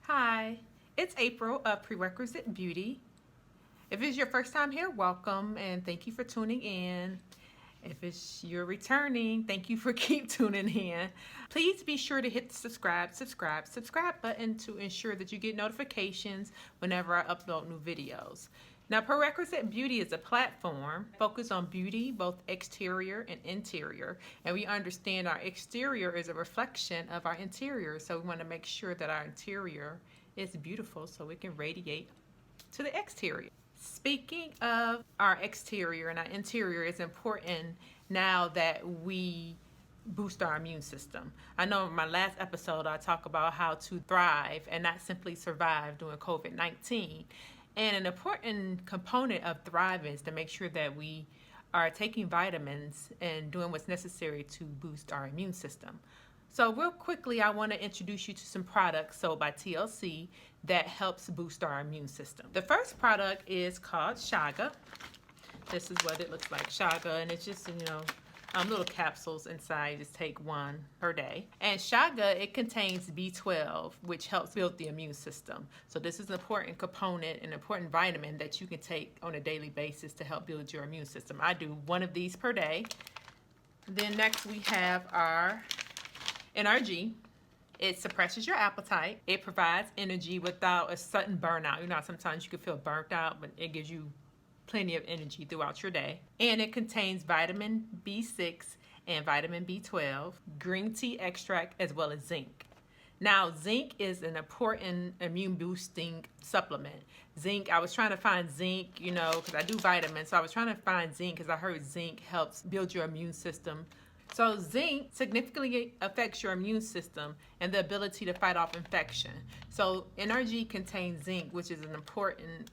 Hi, it's April of Prerequisite Beauty. If it's your first time here, welcome and thank you for tuning in. If it's you're returning, thank you for keep tuning in. Please be sure to hit the subscribe button to ensure that you get notifications whenever I upload new videos. Now, Prerequisite Beauty is a platform focused on beauty, both exterior and interior. And we understand our exterior is a reflection of our interior. So we want to make sure that our interior is beautiful so it can radiate to the exterior. Speaking of our exterior and our interior, is important now that we boost our immune system. I know in my last episode I talked about how to thrive and not simply survive during COVID-19. And an important component of thriving is to make sure that we are taking vitamins and doing what's necessary to boost our immune system. So real quickly, I want to introduce you to some products sold by TLC that helps boost our immune system. The first product is called Chaga. This is what it looks like, Chaga, and it's just, little capsules inside. Just take one per day. And Chaga, it contains B12, which helps build the immune system. So this is an important component, an important vitamin that you can take on a daily basis to help build your immune system. I do one of these per day. Then next we have our NRG. It suppresses your appetite. It provides energy without a sudden burnout. Sometimes you can feel burnt out, but it gives you plenty of energy throughout your day. And it contains vitamin B6 and vitamin B12, green tea extract, as well as zinc. Now, zinc is an important immune boosting supplement. Zinc, I was trying to find zinc, because I do vitamins. So I was trying to find zinc because I heard zinc helps build your immune system. So zinc significantly affects your immune system and the ability to fight off infection. So NRG contains zinc, which is an important,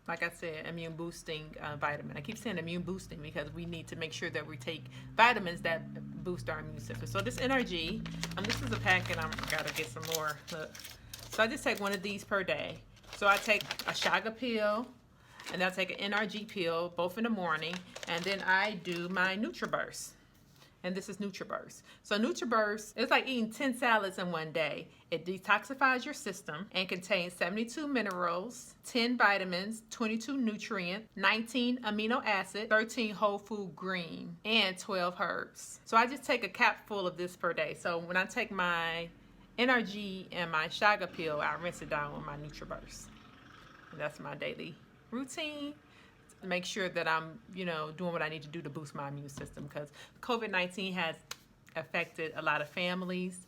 like I said, immune boosting vitamin. I keep saying immune boosting because we need to make sure that we take vitamins that boost our immune system. So this NRG, this is a packet. I gotta get some more. Look. So I just take one of these per day. So I take a Chaga pill, and I'll take an NRG pill, both in the morning, and then I do my Nutraburst. And this is Nutraburst. So Nutraburst, it's like eating 10 salads in one day. It detoxifies your system and contains 72 minerals, 10 vitamins, 22 nutrients, 19 amino acids, 13 whole food green, and 12 herbs. So I just take a capful of this per day. So when I take my NRG and my Chaga pill, I rinse it down with my Nutraburst. And that's my daily routine. Make sure that I'm, doing what I need to do to boost my immune system, because COVID-19 has affected a lot of families.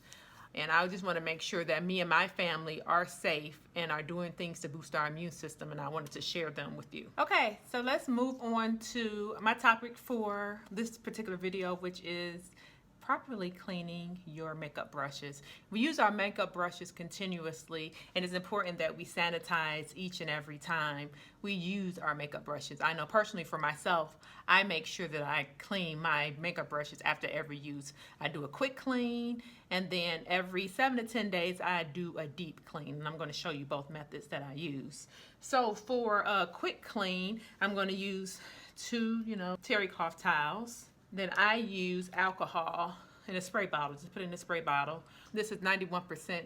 And I just want to make sure that me and my family are safe and are doing things to boost our immune system, and I wanted to share them with you. Okay, so let's move on to my topic for this particular video, which is properly cleaning your makeup brushes. We use our makeup brushes continuously, and it's important that we sanitize each and every time we use our makeup brushes. I know personally for myself, I make sure that I clean my makeup brushes after every use. I do a quick clean, and then every 7 to 10 days I do a deep clean, and I'm going to show you both methods that I use. So for a quick clean, I'm going to use 2 terry cloth towels. Then I use alcohol in a spray bottle. Just put it in a spray bottle. This is 91%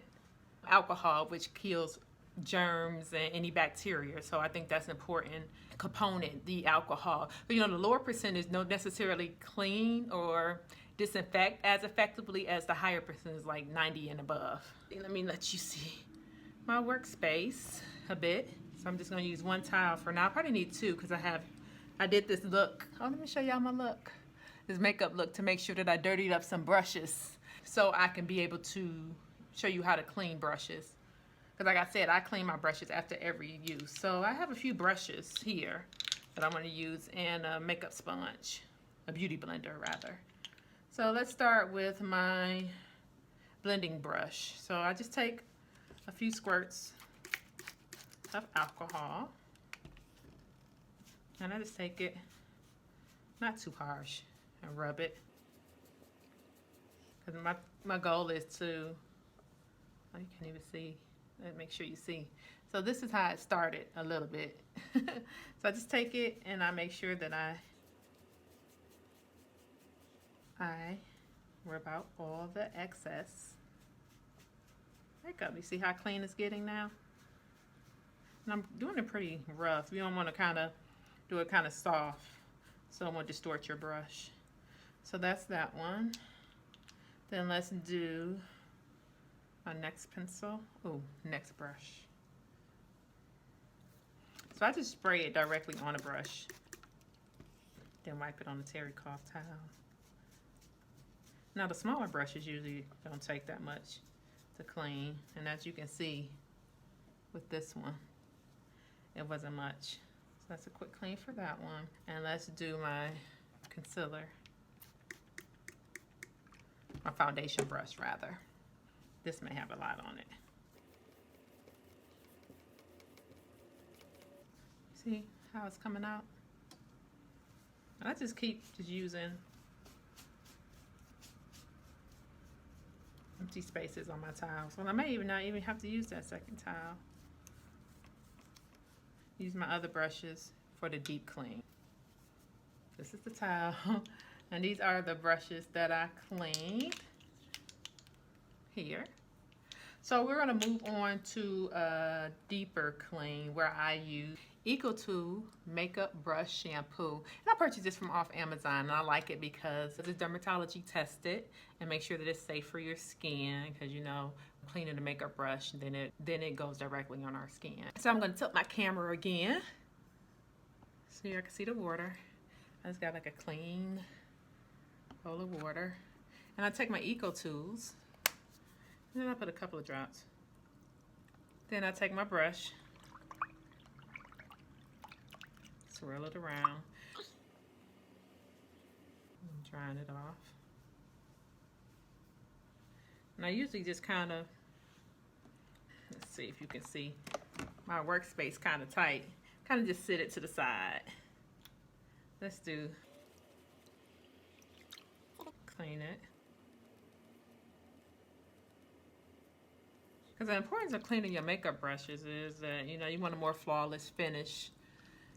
alcohol, which kills germs and any bacteria. So I think that's an important component, the alcohol. But the lower percentage don't necessarily clean or disinfect as effectively as the higher percentage, like 90 and above. Let me let you see my workspace a bit. So I'm just gonna use 1 towel for now. I probably need 2 because I did this look. Oh, let me show y'all my look. This makeup look to make sure that I dirtied up some brushes so I can be able to show you how to clean brushes. Because like I said, I clean my brushes after every use. So I have a few brushes here that I'm going to use, and a makeup sponge, a beauty blender rather. So let's start with my blending brush. So I just take a few squirts of alcohol, and I just take it, not too harsh, and rub it. Because my goal is to, oh, you can't even see, make sure you see. So this is how it started a little bit. So I just take it and I make sure that I I rub out all the excess makeup. You see how clean it's getting now? And I'm doing it pretty rough. You don't want to kind of do it kind of soft, so it won't distort your brush. So that's that one. Then let's do our next pencil. Oh, next brush. So I just spray it directly on the brush, then wipe it on the terry cloth towel. Now the smaller brushes usually don't take that much to clean, and as you can see with this one, it wasn't much. So that's a quick clean for that one. And let's do my concealer, my foundation brush rather. This may have a lot on it. See how it's coming out? I just keep using empty spaces on my tiles. Well, I may not even have to use that second tile. Use my other brushes for the deep clean. This is the towel, and these are the brushes that I cleaned here. So we're gonna move on to a deeper clean where I use Ecotools makeup brush shampoo. And I purchased this from off Amazon, and I like it because it's dermatology tested and make sure that it's safe for your skin, because you know, cleaning the makeup brush, then it goes directly on our skin. So I'm gonna tilt my camera again so you can see the water. I just got like a clean bowl of water, and I take my Ecotools, and then I put a couple of drops. Then I take my brush, swirl it around, and drying it off. And I usually just kind of, let's see if you can see my workspace kind of tight, kind of just sit it to the side. Let's do, clean it. Because the importance of cleaning your makeup brushes is that, you know, you want a more flawless finish.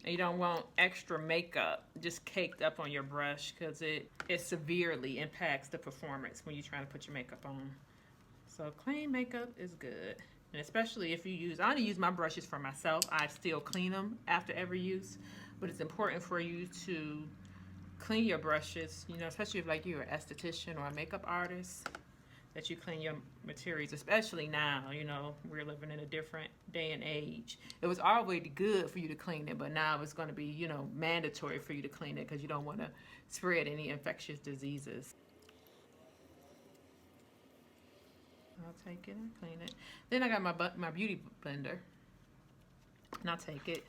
And you don't want extra makeup just caked up on your brush, because it severely impacts the performance when you're trying to put your makeup on. So clean makeup is good. And especially if you use, I only use my brushes for myself. I still clean them after every use. But it's important for you to clean your brushes, you know, especially if like you're an esthetician or a makeup artist, that you clean your materials, especially now, you know, we're living in a different day and age. It was already good for you to clean it, but now it's gonna be, you know, mandatory for you to clean it because you don't wanna spread any infectious diseases. I'll take it and clean it. Then I got my beauty blender, and I'll take it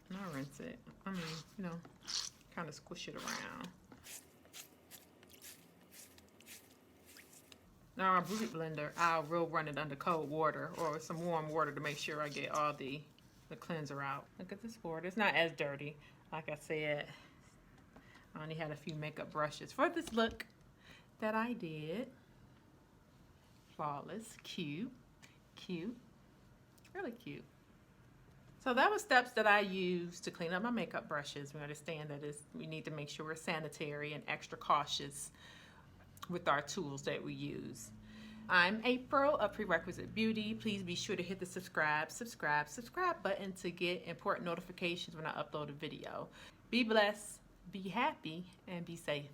and I'll rinse it. I mean, you know, kind of squish it around. Now our beauty blender, will run it under cold water or some warm water to make sure I get all the cleanser out. Look at this water. It's not as dirty. Like I said, I only had a few makeup brushes for this look that I did. Flawless, cute, cute, really cute. So that was steps that I use to clean up my makeup brushes. We understand that we need to make sure we're sanitary and extra cautious with our tools that we use. I'm April of Prerequisite Beauty. Please be sure to hit the subscribe button to get important notifications when I upload a video. Be blessed, be happy, and be safe.